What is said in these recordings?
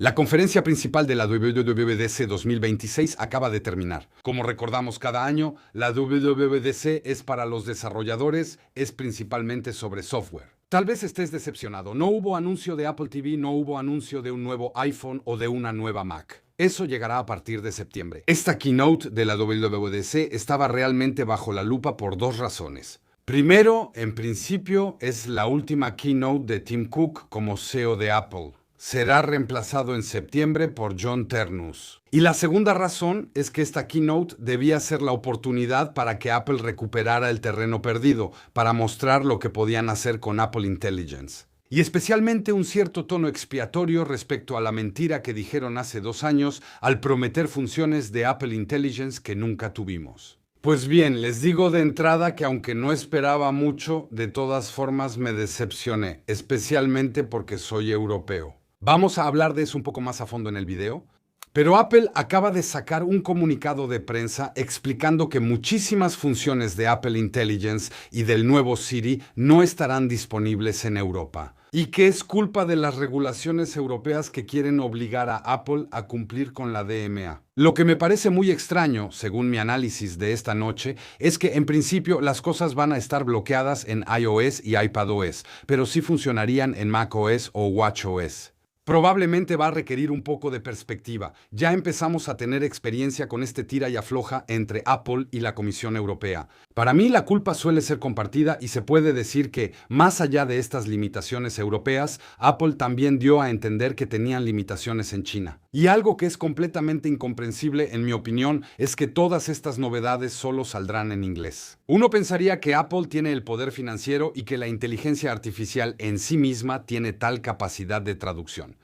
La conferencia principal de la WWDC 2026 acaba de terminar. Como recordamos cada año, la WWDC es para los desarrolladores, es principalmente sobre software. Tal vez estés decepcionado, no hubo anuncio de Apple TV, no hubo anuncio de un nuevo iPhone o de una nueva Mac. Eso llegará a partir de septiembre. Esta keynote de la WWDC estaba realmente bajo la lupa por dos razones. Primero, en principio, es la última keynote de Tim Cook como CEO de Apple. Será reemplazado en septiembre por John Ternus. Y la segunda razón es que esta keynote debía ser la oportunidad para que Apple recuperara el terreno perdido, para mostrar lo que podían hacer con Apple Intelligence. Y especialmente un cierto tono expiatorio respecto a la mentira que dijeron hace 2 años al prometer funciones de Apple Intelligence que nunca tuvimos. Pues bien, les digo de entrada que aunque no esperaba mucho, de todas formas me decepcioné, especialmente porque soy europeo. Vamos a hablar de eso un poco más a fondo en el video. Pero Apple acaba de sacar un comunicado de prensa explicando que muchísimas funciones de Apple Intelligence y del nuevo Siri no estarán disponibles en Europa. Y que es culpa de las regulaciones europeas que quieren obligar a Apple a cumplir con la DMA. Lo que me parece muy extraño, según mi análisis de esta noche, es que en principio las cosas van a estar bloqueadas en iOS y iPadOS, pero sí funcionarían en macOS o watchOS. Probablemente va a requerir un poco de perspectiva. Ya empezamos a tener experiencia con este tira y afloja entre Apple y la Comisión Europea. Para mí la culpa suele ser compartida y se puede decir que, más allá de estas limitaciones europeas, Apple también dio a entender que tenían limitaciones en China. Y algo que es completamente incomprensible, en mi opinión, es que todas estas novedades solo saldrán en inglés. Uno pensaría que Apple tiene el poder financiero y que la inteligencia artificial en sí misma tiene tal capacidad de traducción.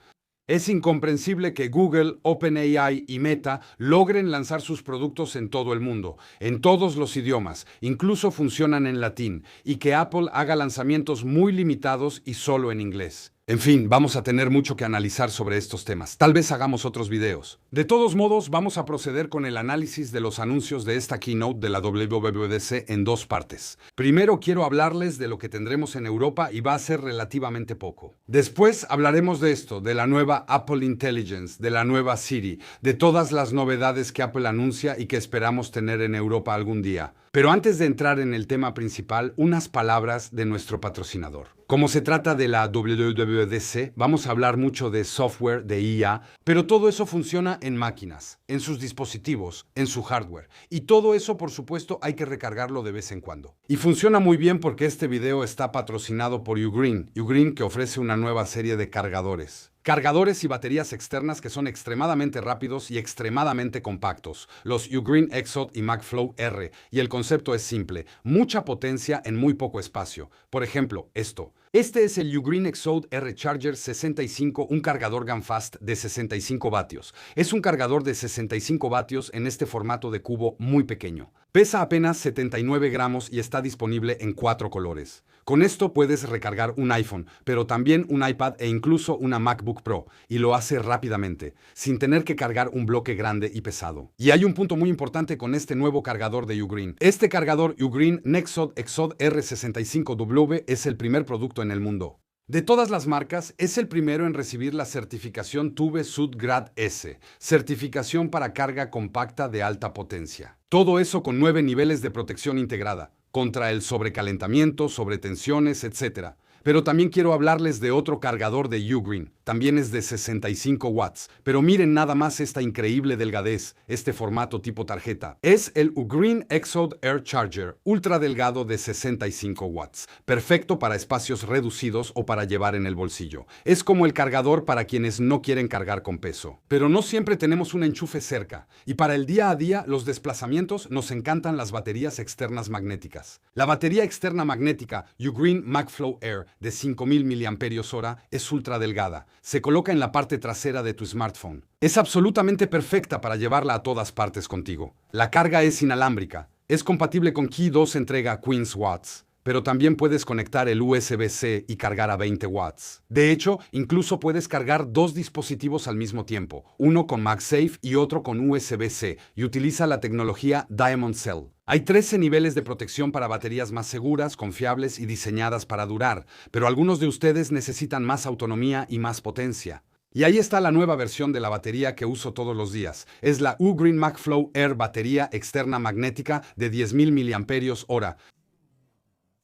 Es incomprensible que Google, OpenAI y Meta logren lanzar sus productos en todo el mundo, en todos los idiomas, incluso funcionan en latín, y que Apple haga lanzamientos muy limitados y solo en inglés. En fin, vamos a tener mucho que analizar sobre estos temas. Tal vez hagamos otros videos. De todos modos, vamos a proceder con el análisis de los anuncios de esta keynote de la WWDC en dos partes. Primero quiero hablarles de lo que tendremos en Europa y va a ser relativamente poco. Después hablaremos de esto, de la nueva Apple Intelligence, de la nueva Siri, de todas las novedades que Apple anuncia y que esperamos tener en Europa algún día. Pero antes de entrar en el tema principal, unas palabras de nuestro patrocinador. Como se trata de la WWDC, vamos a hablar mucho de software, de IA, pero todo eso funciona en máquinas, en sus dispositivos, en su hardware. Y todo eso, por supuesto, hay que recargarlo de vez en cuando. Y funciona muy bien porque este video está patrocinado por Ugreen. Ugreen, que ofrece una nueva serie de cargadores. Cargadores y baterías externas que son extremadamente rápidos y extremadamente compactos, los Ugreen Exode y MagFlow R, y el concepto es simple, mucha potencia en muy poco espacio. Por ejemplo, esto. Este es el Ugreen Exode R Charger 65, un cargador GaNFast de 65 vatios. Es un cargador de 65 vatios en este formato de cubo muy pequeño. Pesa apenas 79 gramos y está disponible en 4 colores. Con esto puedes recargar un iPhone, pero también un iPad e incluso una MacBook Pro, y lo hace rápidamente, sin tener que cargar un bloque grande y pesado. Y hay un punto muy importante con este nuevo cargador de Ugreen. Este cargador Ugreen Nexode Exode R65W es el primer producto en el mundo. De todas las marcas, es el primero en recibir la certificación TÜV SÜD Grad S, certificación para carga compacta de alta potencia. Todo eso con 9 niveles de protección integrada, contra el sobrecalentamiento, sobretensiones, etc. Pero también quiero hablarles de otro cargador de Ugreen, también es de 65 watts, pero miren nada más esta increíble delgadez, este formato tipo tarjeta. Es el Ugreen Exode Air Charger, ultra delgado de 65 watts, perfecto para espacios reducidos o para llevar en el bolsillo. Es como el cargador para quienes no quieren cargar con peso. Pero no siempre tenemos un enchufe cerca, y para el día a día, los desplazamientos, nos encantan las baterías externas magnéticas. La batería externa magnética Ugreen MagFlow Air de 5000 mAh es ultra delgada. Se coloca en la parte trasera de tu smartphone. Es absolutamente perfecta para llevarla a todas partes contigo. La carga es inalámbrica. Es compatible con Qi 2 entrega Queen's Watts. Pero también puedes conectar el USB-C y cargar a 20 watts. De hecho, incluso puedes cargar 2 dispositivos al mismo tiempo, uno con MagSafe y otro con USB-C, y utiliza la tecnología Diamond Cell. Hay 13 niveles de protección para baterías más seguras, confiables y diseñadas para durar, pero algunos de ustedes necesitan más autonomía y más potencia. Y ahí está la nueva versión de la batería que uso todos los días. Es la Ugreen MagFlow Air batería externa magnética de 10.000 mAh.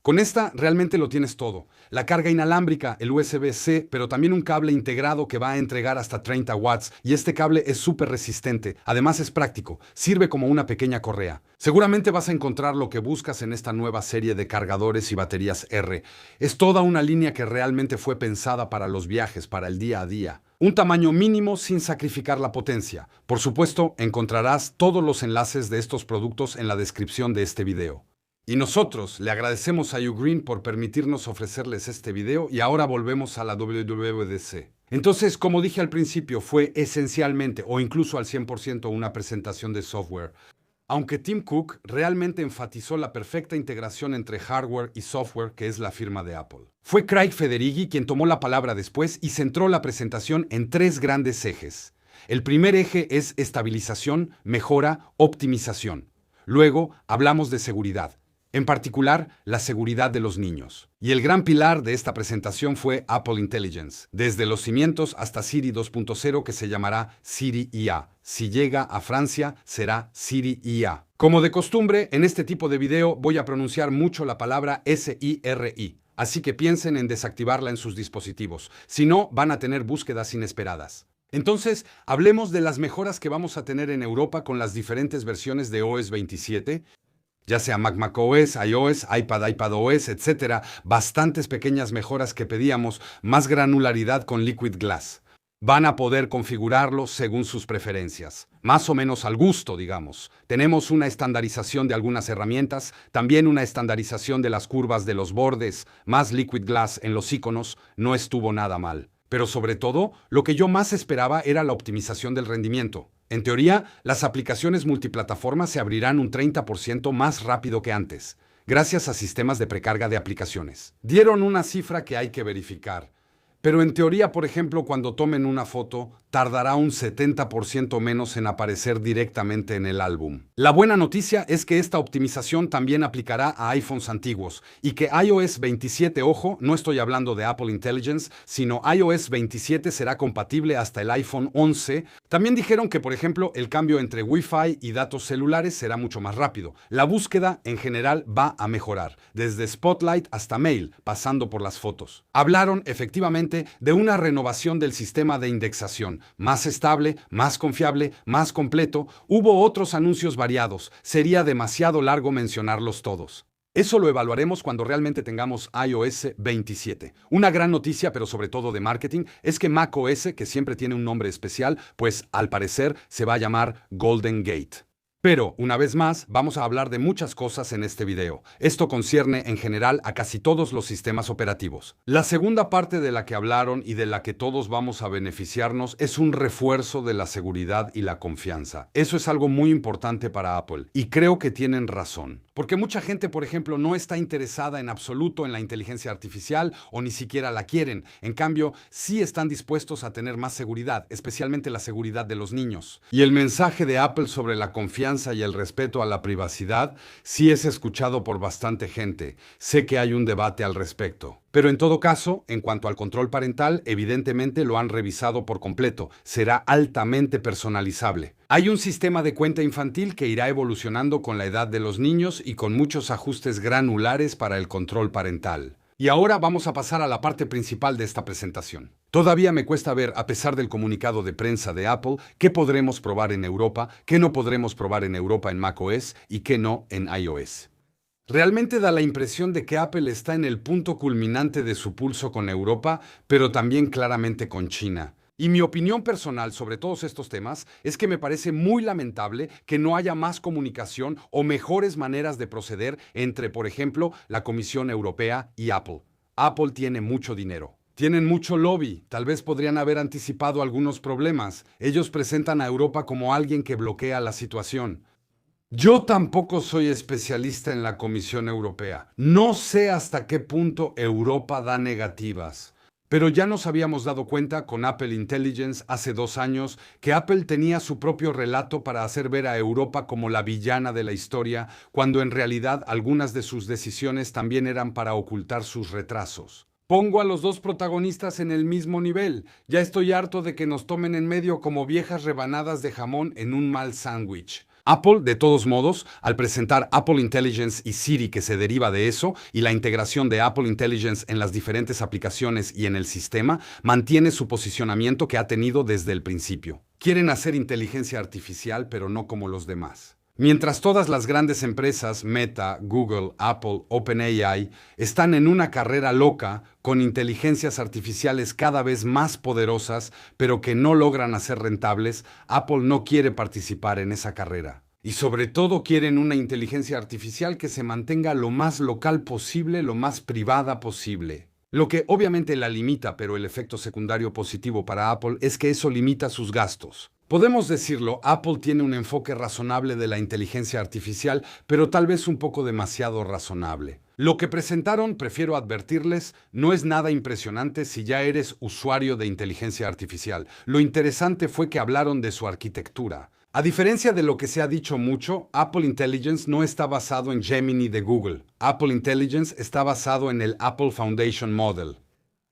Con esta realmente lo tienes todo. La carga inalámbrica, el USB-C, pero también un cable integrado que va a entregar hasta 30 watts. Y este cable es súper resistente. Además es práctico. Sirve como una pequeña correa. Seguramente vas a encontrar lo que buscas en esta nueva serie de cargadores y baterías R. Es toda una línea que realmente fue pensada para los viajes, para el día a día. Un tamaño mínimo sin sacrificar la potencia. Por supuesto, encontrarás todos los enlaces de estos productos en la descripción de este video. Y nosotros le agradecemos a Ugreen por permitirnos ofrecerles este video y ahora volvemos a la WWDC. Entonces, como dije al principio, fue esencialmente o incluso al 100% una presentación de software. Aunque Tim Cook realmente enfatizó la perfecta integración entre hardware y software que es la firma de Apple. Fue Craig Federighi quien tomó la palabra después y centró la presentación en tres grandes ejes. El primer eje es estabilización, mejora, optimización. Luego hablamos de seguridad. En particular, la seguridad de los niños. Y el gran pilar de esta presentación fue Apple Intelligence, desde los cimientos hasta Siri 2.0 que se llamará Siri IA. Si llega a Francia, será Siri IA. Como de costumbre, en este tipo de video voy a pronunciar mucho la palabra SIRI, así que piensen en desactivarla en sus dispositivos, si no, van a tener búsquedas inesperadas. Entonces, hablemos de las mejoras que vamos a tener en Europa con las diferentes versiones de OS 27, ya sea macOS, iOS, iPadOS, etc. Bastantes pequeñas mejoras que pedíamos, más granularidad con Liquid Glass. Van a poder configurarlo según sus preferencias, más o menos al gusto, digamos. Tenemos una estandarización de algunas herramientas, también una estandarización de las curvas de los bordes, más Liquid Glass en los iconos, no estuvo nada mal. Pero sobre todo, lo que yo más esperaba era la optimización del rendimiento. En teoría, las aplicaciones multiplataforma se abrirán un 30% más rápido que antes, gracias a sistemas de precarga de aplicaciones. Dieron una cifra que hay que verificar. Pero en teoría, por ejemplo, cuando tomen una foto, tardará un 70% menos en aparecer directamente en el álbum. La buena noticia es que esta optimización también aplicará a iPhones antiguos y que iOS 27, ojo, no estoy hablando de Apple Intelligence, sino iOS 27 será compatible hasta el iPhone 11. También dijeron que, por ejemplo, el cambio entre Wi-Fi y datos celulares será mucho más rápido. La búsqueda, en general, va a mejorar, desde Spotlight hasta Mail, pasando por las fotos. Hablaron, efectivamente, de una renovación del sistema de indexación, más estable, más confiable, más completo. Hubo otros anuncios variados, sería demasiado largo mencionarlos todos. Eso lo evaluaremos cuando realmente tengamos iOS 27. Una gran noticia, pero sobre todo de marketing, es que macOS, que siempre tiene un nombre especial, pues al parecer se va a llamar Golden Gate. Pero, una vez más, vamos a hablar de muchas cosas en este video. Esto concierne en general a casi todos los sistemas operativos. La segunda parte de la que hablaron y de la que todos vamos a beneficiarnos es un refuerzo de la seguridad y la confianza. Eso es algo muy importante para Apple, y creo que tienen razón. Porque mucha gente, por ejemplo, no está interesada en absoluto en la inteligencia artificial o ni siquiera la quieren. En cambio, sí están dispuestos a tener más seguridad, especialmente la seguridad de los niños. Y el mensaje de Apple sobre la confianza y el respeto a la privacidad sí es escuchado por bastante gente. Sé que hay un debate al respecto. Pero en todo caso, en cuanto al control parental, evidentemente lo han revisado por completo. Será altamente personalizable. Hay un sistema de cuenta infantil que irá evolucionando con la edad de los niños y con muchos ajustes granulares para el control parental. Y ahora vamos a pasar a la parte principal de esta presentación. Todavía me cuesta ver, a pesar del comunicado de prensa de Apple, qué podremos probar en Europa, qué no podremos probar en Europa en macOS y qué no en iOS. Realmente da la impresión de que Apple está en el punto culminante de su pulso con Europa, pero también claramente con China. Y mi opinión personal sobre todos estos temas es que me parece muy lamentable que no haya más comunicación o mejores maneras de proceder entre, por ejemplo, la Comisión Europea y Apple. Apple tiene mucho dinero. Tienen mucho lobby, tal vez podrían haber anticipado algunos problemas. Ellos presentan a Europa como alguien que bloquea la situación. Yo tampoco soy especialista en la Comisión Europea. No sé hasta qué punto Europa da negativas. Pero ya nos habíamos dado cuenta con Apple Intelligence hace 2 años que Apple tenía su propio relato para hacer ver a Europa como la villana de la historia, cuando en realidad algunas de sus decisiones también eran para ocultar sus retrasos. Pongo a los dos protagonistas en el mismo nivel. Ya estoy harto de que nos tomen en medio como viejas rebanadas de jamón en un mal sándwich. Apple, de todos modos, al presentar Apple Intelligence y Siri que se deriva de eso, y la integración de Apple Intelligence en las diferentes aplicaciones y en el sistema, mantiene su posicionamiento que ha tenido desde el principio. Quieren hacer inteligencia artificial, pero no como los demás. Mientras todas las grandes empresas, Meta, Google, Apple, OpenAI, están en una carrera loca con inteligencias artificiales cada vez más poderosas, pero que no logran hacer rentables, Apple no quiere participar en esa carrera. Y sobre todo quieren una inteligencia artificial que se mantenga lo más local posible, lo más privada posible. Lo que obviamente la limita, pero el efecto secundario positivo para Apple es que eso limita sus gastos. Podemos decirlo, Apple tiene un enfoque razonable de la inteligencia artificial, pero tal vez un poco demasiado razonable. Lo que presentaron, prefiero advertirles, no es nada impresionante si ya eres usuario de inteligencia artificial. Lo interesante fue que hablaron de su arquitectura. A diferencia de lo que se ha dicho mucho, Apple Intelligence no está basado en Gemini de Google. Apple Intelligence está basado en el Apple Foundation Model.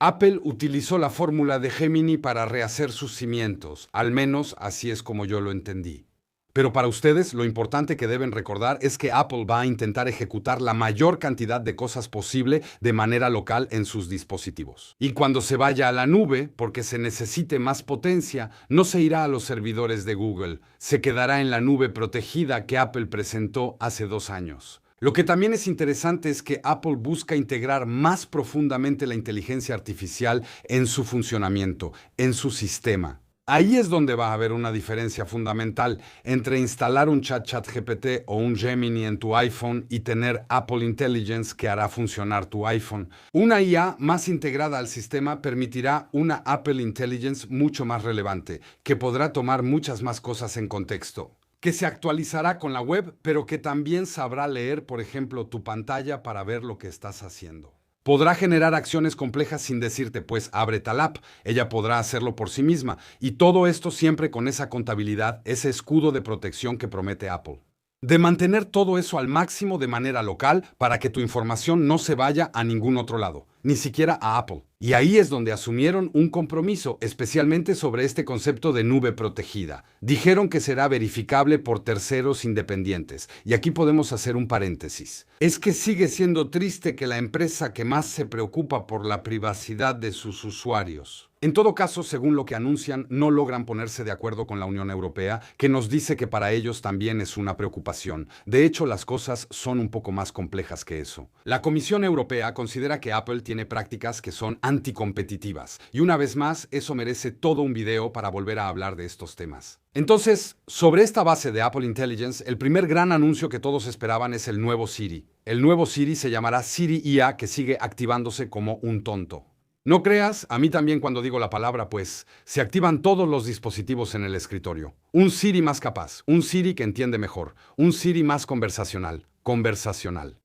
Apple utilizó la fórmula de Gemini para rehacer sus cimientos, al menos así es como yo lo entendí. Pero para ustedes, lo importante que deben recordar es que Apple va a intentar ejecutar la mayor cantidad de cosas posible de manera local en sus dispositivos. Y cuando se vaya a la nube, porque se necesite más potencia, no se irá a los servidores de Google, se quedará en la nube protegida que Apple presentó hace 2 años. Lo que también es interesante es que Apple busca integrar más profundamente la inteligencia artificial en su funcionamiento, en su sistema. Ahí es donde va a haber una diferencia fundamental entre instalar un ChatGPT o un Gemini en tu iPhone y tener Apple Intelligence que hará funcionar tu iPhone. Una IA más integrada al sistema permitirá una Apple Intelligence mucho más relevante, que podrá tomar muchas más cosas en contexto, que se actualizará con la web, pero que también sabrá leer, por ejemplo, tu pantalla para ver lo que estás haciendo. Podrá generar acciones complejas sin decirte, pues abre tal app, ella podrá hacerlo por sí misma, y todo esto siempre con esa contabilidad, ese escudo de protección que promete Apple. De mantener todo eso al máximo de manera local para que tu información no se vaya a ningún otro lado, ni siquiera a Apple. Y ahí es donde asumieron un compromiso, especialmente sobre este concepto de nube protegida. Dijeron que será verificable por terceros independientes. Y aquí podemos hacer un paréntesis. Es que sigue siendo triste que la empresa que más se preocupa por la privacidad de sus usuarios, en todo caso, según lo que anuncian, no logran ponerse de acuerdo con la Unión Europea, que nos dice que para ellos también es una preocupación. De hecho, las cosas son un poco más complejas que eso. La Comisión Europea considera que Apple tiene prácticas que son anticompetitivas, y una vez más, eso merece todo un video para volver a hablar de estos temas. Entonces, sobre esta base de Apple Intelligence, el primer gran anuncio que todos esperaban es el nuevo Siri. El nuevo Siri se llamará Siri IA, que sigue activándose como un tonto. No creas, a mí también cuando digo la palabra, pues, se activan todos los dispositivos en el escritorio. Un Siri más capaz, un Siri que entiende mejor, un Siri más conversacional.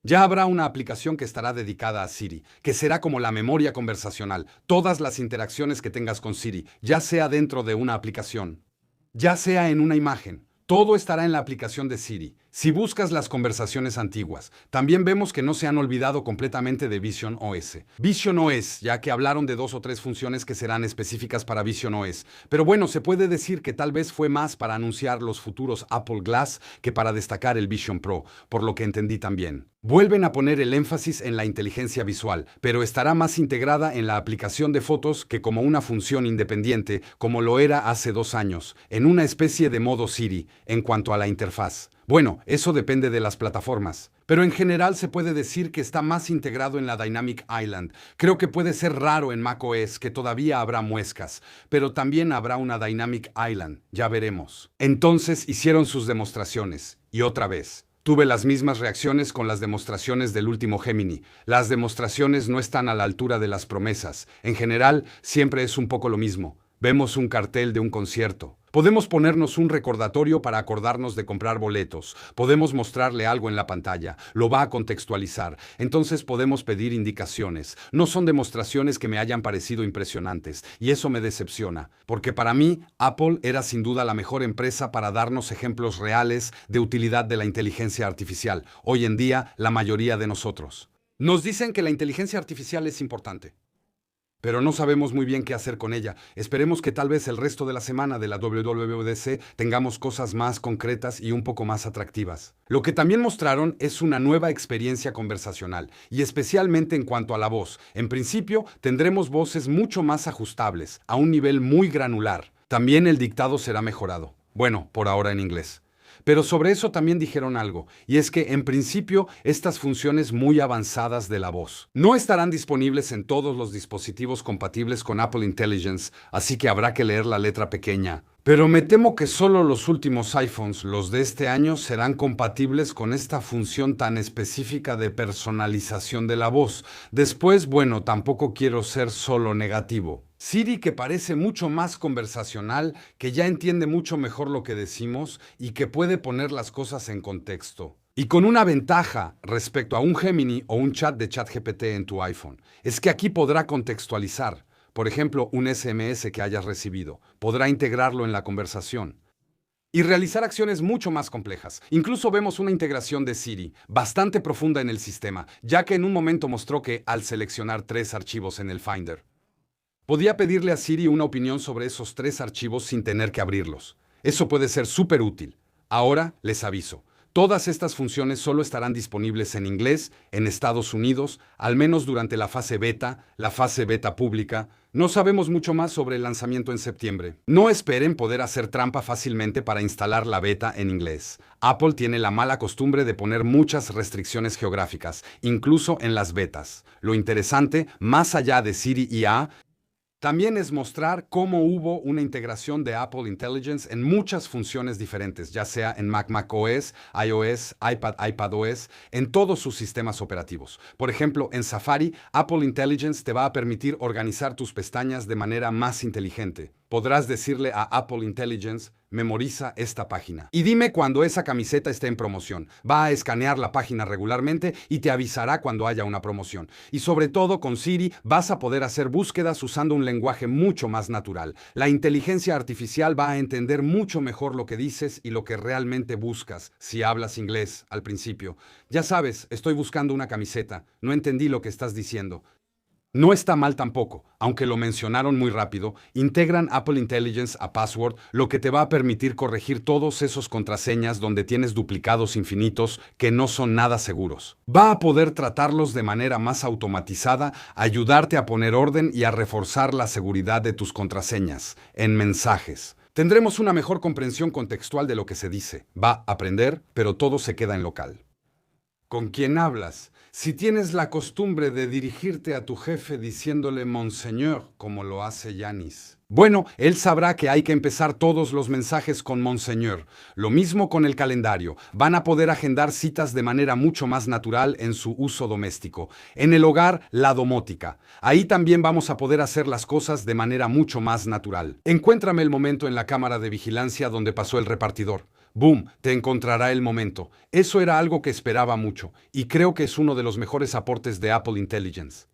Ya habrá una aplicación que estará dedicada a Siri, que será como la memoria conversacional. Todas las interacciones que tengas con Siri, ya sea dentro de una aplicación, ya sea en una imagen, todo estará en la aplicación de Siri. Si buscas las conversaciones antiguas, también vemos que no se han olvidado completamente de Vision OS. Vision OS, ya que hablaron de 2 o 3 funciones que serán específicas para Vision OS. Pero bueno, se puede decir que tal vez fue más para anunciar los futuros Apple Glass que para destacar el Vision Pro, por lo que entendí también. Vuelven a poner el énfasis en la inteligencia visual, pero estará más integrada en la aplicación de fotos que como una función independiente, como lo era hace 2 años, en una especie de modo Siri, en cuanto a la interfaz. Bueno, eso depende de las plataformas, pero en general se puede decir que está más integrado en la Dynamic Island. Creo que puede ser raro en macOS, que todavía habrá muescas, pero también habrá una Dynamic Island, ya veremos. Entonces hicieron sus demostraciones, y otra vez. Tuve las mismas reacciones con las demostraciones del último Gemini. Las demostraciones no están a la altura de las promesas. En general, siempre es un poco lo mismo. Vemos un cartel de un concierto. Podemos ponernos un recordatorio para acordarnos de comprar boletos. Podemos mostrarle algo en la pantalla. Lo va a contextualizar. Entonces podemos pedir indicaciones. No son demostraciones que me hayan parecido impresionantes. Y eso me decepciona. Porque para mí, Apple era sin duda la mejor empresa para darnos ejemplos reales de utilidad de la inteligencia artificial. Hoy en día, la mayoría de nosotros nos dicen que la inteligencia artificial es importante. Pero no sabemos muy bien qué hacer con ella. Esperemos que tal vez el resto de la semana de la WWDC tengamos cosas más concretas y un poco más atractivas. Lo que también mostraron es una nueva experiencia conversacional, y especialmente en cuanto a la voz. En principio, tendremos voces mucho más ajustables, a un nivel muy granular. También el dictado será mejorado. Bueno, por ahora en inglés. Pero sobre eso también dijeron algo, y es que en principio estas funciones muy avanzadas de la voz no estarán disponibles en todos los dispositivos compatibles con Apple Intelligence, así que habrá que leer la letra pequeña. Pero me temo que solo los últimos iPhones, los de este año, serán compatibles con esta función tan específica de personalización de la voz. Después, bueno, tampoco quiero ser solo negativo. Siri, que parece mucho más conversacional, que ya entiende mucho mejor lo que decimos y que puede poner las cosas en contexto. Y con una ventaja respecto a un Gemini o un chat de ChatGPT en tu iPhone, es que aquí podrá contextualizar. Por ejemplo, un SMS que hayas recibido, podrá integrarlo en la conversación y realizar acciones mucho más complejas. Incluso vemos una integración de Siri bastante profunda en el sistema, ya que en un momento mostró que, al seleccionar 3 archivos en el Finder, podía pedirle a Siri una opinión sobre esos 3 archivos sin tener que abrirlos. Eso puede ser súper útil. Ahora les aviso. Todas estas funciones solo estarán disponibles en inglés en Estados Unidos, al menos durante la fase beta pública. No sabemos mucho más sobre el lanzamiento en septiembre. No esperen poder hacer trampa fácilmente para instalar la beta en inglés. Apple tiene la mala costumbre de poner muchas restricciones geográficas, incluso en las betas. Lo interesante, más allá de Siri IA, también es mostrar cómo hubo una integración de Apple Intelligence en muchas funciones diferentes, ya sea en macOS, iOS, iPadOS, en todos sus sistemas operativos. Por ejemplo, en Safari, Apple Intelligence te va a permitir organizar tus pestañas de manera más inteligente. Podrás decirle a Apple Intelligence: memoriza esta página y dime cuando esa camiseta esté en promoción. Va a escanear la página regularmente y te avisará cuando haya una promoción. Y sobre todo, con Siri vas a poder hacer búsquedas usando un lenguaje mucho más natural. La inteligencia artificial va a entender mucho mejor lo que dices y lo que realmente buscas si hablas inglés al principio. Ya sabes, estoy buscando una camiseta. No entendí lo que estás diciendo. No está mal tampoco, aunque lo mencionaron muy rápido. Integran Apple Intelligence a Password, lo que te va a permitir corregir todos esos contraseñas donde tienes duplicados infinitos que no son nada seguros. Va a poder tratarlos de manera más automatizada, ayudarte a poner orden y a reforzar la seguridad de tus contraseñas en mensajes. Tendremos una mejor comprensión contextual de lo que se dice. Va a aprender, pero todo se queda en local. ¿Con quién hablas? Si tienes la costumbre de dirigirte a tu jefe diciéndole Monseñor, como lo hace Yanis, bueno, él sabrá que hay que empezar todos los mensajes con Monseñor. Lo mismo con el calendario. Van a poder agendar citas de manera mucho más natural en su uso doméstico. En el hogar, la domótica. Ahí también vamos a poder hacer las cosas de manera mucho más natural. Encuéntrame el momento en la cámara de vigilancia donde pasó el repartidor. Boom, te encontrará el momento. Eso era algo que esperaba mucho, y creo que es uno de los mejores aportes de Apple Intelligence.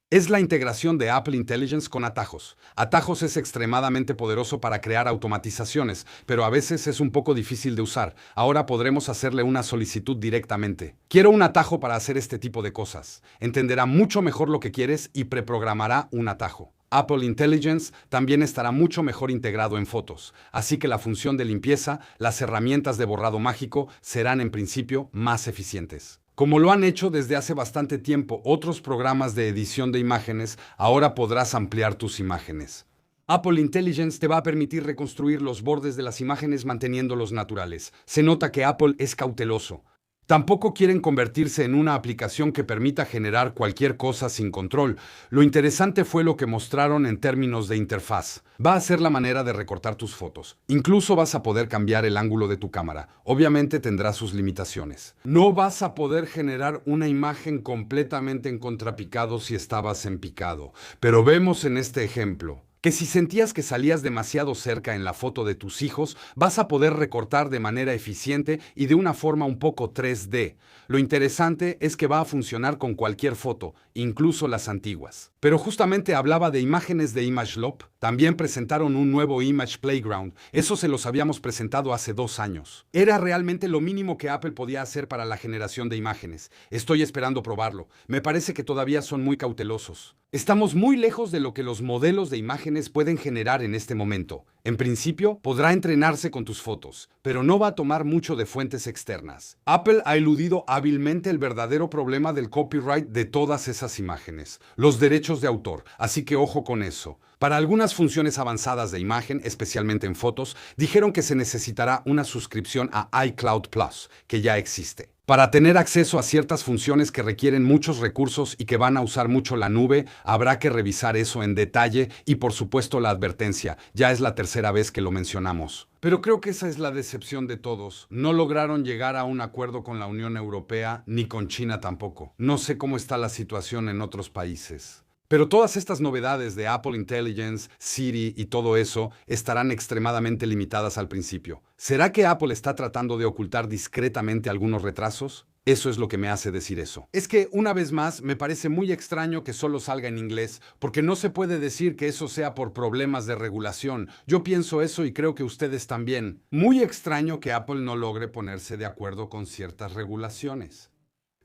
Es la integración de Apple Intelligence con Atajos. Atajos es extremadamente poderoso para crear automatizaciones, pero a veces es un poco difícil de usar. Ahora podremos hacerle una solicitud directamente. Quiero un atajo para hacer este tipo de cosas. Entenderá mucho mejor lo que quieres y preprogramará un atajo. Apple Intelligence también estará mucho mejor integrado en fotos, así que la función de limpieza, las herramientas de borrado mágico serán en principio más eficientes. Como lo han hecho desde hace bastante tiempo otros programas de edición de imágenes, ahora podrás ampliar tus imágenes. Apple Intelligence te va a permitir reconstruir los bordes de las imágenes manteniéndolos naturales. Se nota que Apple es cauteloso. Tampoco quieren convertirse en una aplicación que permita generar cualquier cosa sin control. Lo interesante fue lo que mostraron en términos de interfaz. Va a ser la manera de recortar tus fotos. Incluso vas a poder cambiar el ángulo de tu cámara. Obviamente tendrá sus limitaciones. No vas a poder generar una imagen completamente en contrapicado si estabas en picado. Pero vemos en este ejemplo que si sentías que salías demasiado cerca en la foto de tus hijos, vas a poder recortar de manera eficiente y de una forma un poco 3D. Lo interesante es que va a funcionar con cualquier foto, incluso las antiguas. Pero justamente hablaba de imágenes de ImageLop. También presentaron un nuevo Image Playground. Eso se los habíamos presentado hace 2 años. Era realmente lo mínimo que Apple podía hacer para la generación de imágenes. Estoy esperando probarlo. Me parece que todavía son muy cautelosos. Estamos muy lejos de lo que los modelos de imágenes pueden generar en este momento. En principio, podrá entrenarse con tus fotos, pero no va a tomar mucho de fuentes externas. Apple ha eludido hábilmente el verdadero problema del copyright de todas esas imágenes, los derechos de autor, así que ojo con eso. Para algunas funciones avanzadas de imagen, especialmente en fotos, dijeron que se necesitará una suscripción a iCloud Plus, que ya existe. Para tener acceso a ciertas funciones que requieren muchos recursos y que van a usar mucho la nube, habrá que revisar eso en detalle y por supuesto la advertencia, ya es la tercera vez que lo mencionamos. Pero creo que esa es la decepción de todos. No lograron llegar a un acuerdo con la Unión Europea ni con China tampoco. No sé cómo está la situación en otros países. Pero todas estas novedades de Apple Intelligence, Siri y todo eso estarán extremadamente limitadas al principio. ¿Será que Apple está tratando de ocultar discretamente algunos retrasos? Eso es lo que me hace decir eso. Es que, una vez más, me parece muy extraño que solo salga en inglés, porque no se puede decir que eso sea por problemas de regulación. Yo pienso eso y creo que ustedes también. Muy extraño que Apple no logre ponerse de acuerdo con ciertas regulaciones,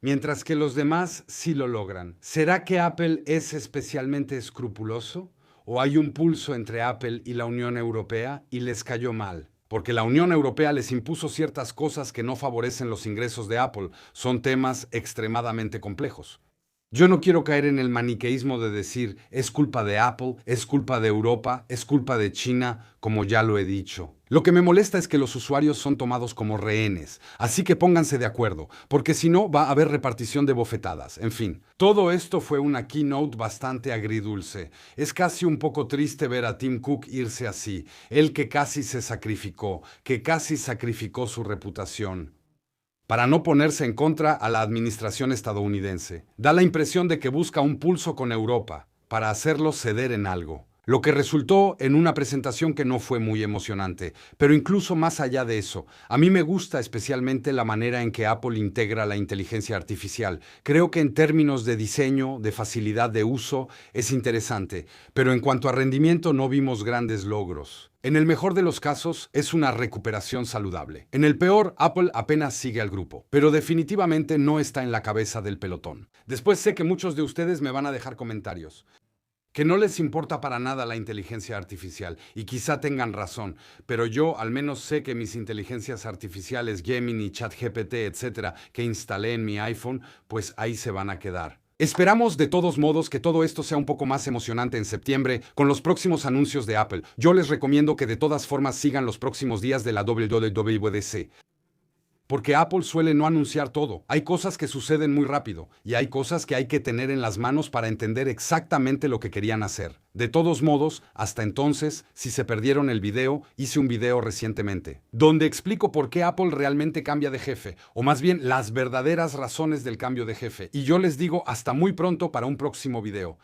mientras que los demás sí lo logran. ¿Será que Apple es especialmente escrupuloso? ¿O hay un pulso entre Apple y la Unión Europea y les cayó mal? Porque la Unión Europea les impuso ciertas cosas que no favorecen los ingresos de Apple. Son temas extremadamente complejos. Yo no quiero caer en el maniqueísmo de decir es culpa de Apple, es culpa de Europa, es culpa de China, como ya lo he dicho. Lo que me molesta es que los usuarios son tomados como rehenes, así que pónganse de acuerdo, porque si no va a haber repartición de bofetadas. En fin, todo esto fue una keynote bastante agridulce. Es casi un poco triste ver a Tim Cook irse así, él que casi se sacrificó, que casi sacrificó su reputación para no ponerse en contra a la administración estadounidense. Da la impresión de que busca un pulso con Europa para hacerlo ceder en algo, lo que resultó en una presentación que no fue muy emocionante. Pero incluso más allá de eso, a mí me gusta especialmente la manera en que Apple integra la inteligencia artificial. Creo que en términos de diseño, de facilidad de uso, es interesante, pero en cuanto a rendimiento no vimos grandes logros. En el mejor de los casos, es una recuperación saludable. En el peor, Apple apenas sigue al grupo, pero definitivamente no está en la cabeza del pelotón. Después sé que muchos de ustedes me van a dejar comentarios que no les importa para nada la inteligencia artificial, y quizá tengan razón, pero yo al menos sé que mis inteligencias artificiales, Gemini, ChatGPT, etcétera, que instalé en mi iPhone, pues ahí se van a quedar. Esperamos de todos modos que todo esto sea un poco más emocionante en septiembre con los próximos anuncios de Apple. Yo les recomiendo que de todas formas sigan los próximos días de la WWDC. Porque Apple suele no anunciar todo. Hay cosas que suceden muy rápido y hay cosas que hay que tener en las manos para entender exactamente lo que querían hacer. De todos modos, hasta entonces, si se perdieron el video, hice un video recientemente, donde explico por qué Apple realmente cambia de jefe, o más bien las verdaderas razones del cambio de jefe. Y yo les digo hasta muy pronto para un próximo video.